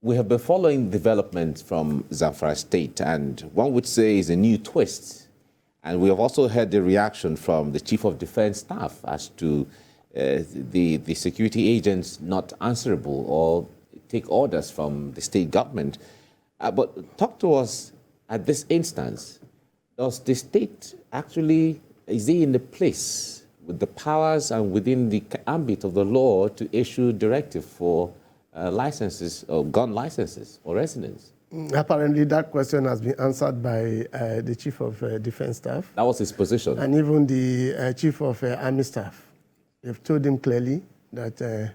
We have been following developments from Zamfara State, and one would say is a new twist. And we have also heard the reaction from the Chief of Defense Staff as to the security agents not answerable or take orders from the state government. But talk to us at this instance. Does the state actually, is he in the place with the powers and within the ambit of the law to issue directive for licenses or gun licenses or residence? Apparently, that question has been answered by the Chief of Defense Staff. That was his position. And even the Chief of Army Staff. They've told him clearly that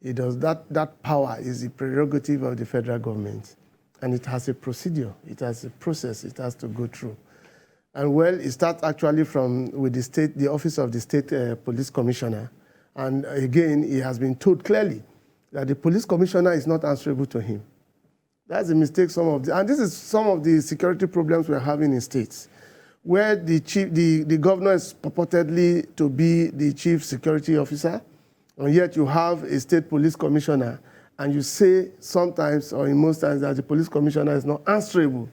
he does that power is the prerogative of the federal government. And it has a procedure, it has a process it has to go through. And well, it starts actually with the office of the State Police Commissioner. And again, he has been told clearly that the police commissioner is not answerable to him. That's a mistake and this is some of the security problems we're having in states, where the governor is purportedly to be the chief security officer, and yet you have a state police commissioner, and you say sometimes, or in most times, that the police commissioner is not answerable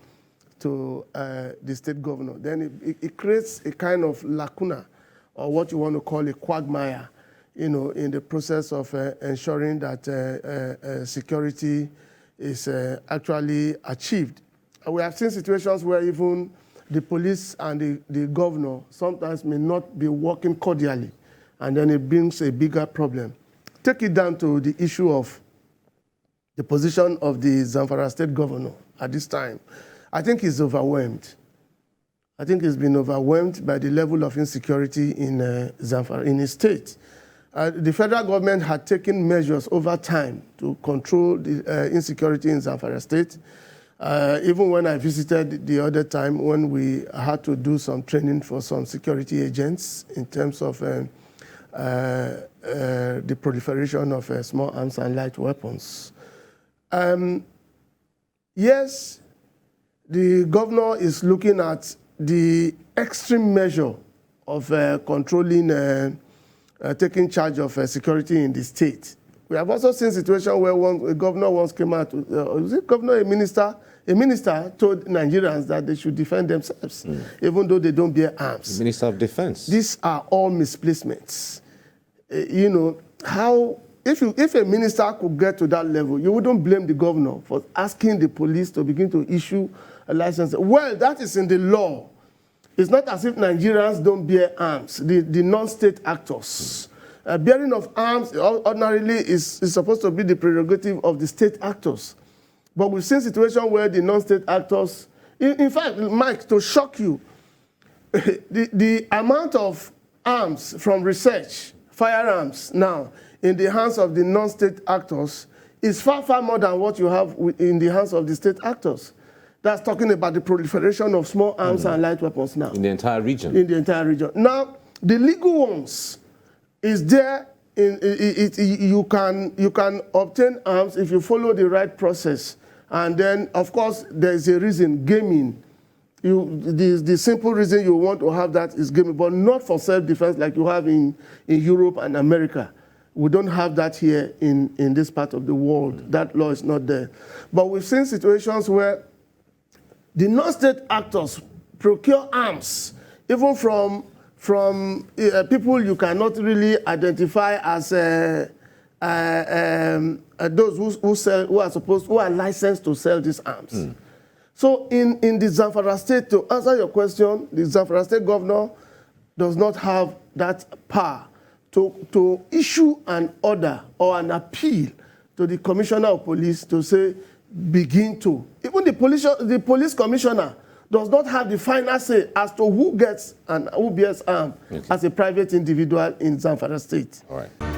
to the state governor. Then it creates a kind of lacuna, or what you want to call a quagmire, in the process of ensuring that security is actually achieved. And we have seen situations where even the police and the governor sometimes may not be working cordially, and then it brings a bigger problem. Take it down to the issue of the position of the Zamfara state governor at this time. I think he's overwhelmed. I think he's been overwhelmed by the level of insecurity in Zamfara, in his state. The federal government had taken measures over time to control the insecurity in Zamfara state. Even when I visited the other time, when we had to do some training for some security agents in terms of the proliferation of small arms and light weapons. Yes, the governor is looking at the extreme measure of controlling, taking charge of security in the state. We have also seen situations where a governor once came out, was it governor, a minister told Nigerians that they should defend themselves, even though they don't bear arms. The Minister of Defense. These are all misplacements. If a minister could get to that level, you wouldn't blame the governor for asking the police to begin to issue a license. Well, that is in the law. It's not as if Nigerians don't bear arms, the non-state actors. Bearing of arms ordinarily is supposed to be the prerogative of the state actors. But we've seen situations where the non-state actors, in fact, Mike, to shock you, the amount of arms from research, firearms now, in the hands of the non-state actors is far, far more than what you have in the hands of the state actors. That's talking about the proliferation of small arms and light weapons now. In the entire region. In the entire region. Now, the legal ones is there. You can obtain arms if you follow the right process. And then, of course, there's a reason, gaming. The simple reason you want to have that is gaming, but not for self-defense like you have in Europe and America. We don't have that here in this part of the world. That law is not there. But we've seen situations where the non-state actors procure arms, even from people you cannot really identify as those who are licensed to sell these arms. So in the Zamfara state, to answer your question, the Zamfara state governor does not have that power to issue an order or an appeal to the commissioner of police to say, begin to. Even the police commissioner does not have the final say as to who gets and who bears arms as a private individual in Zamfara state. All right.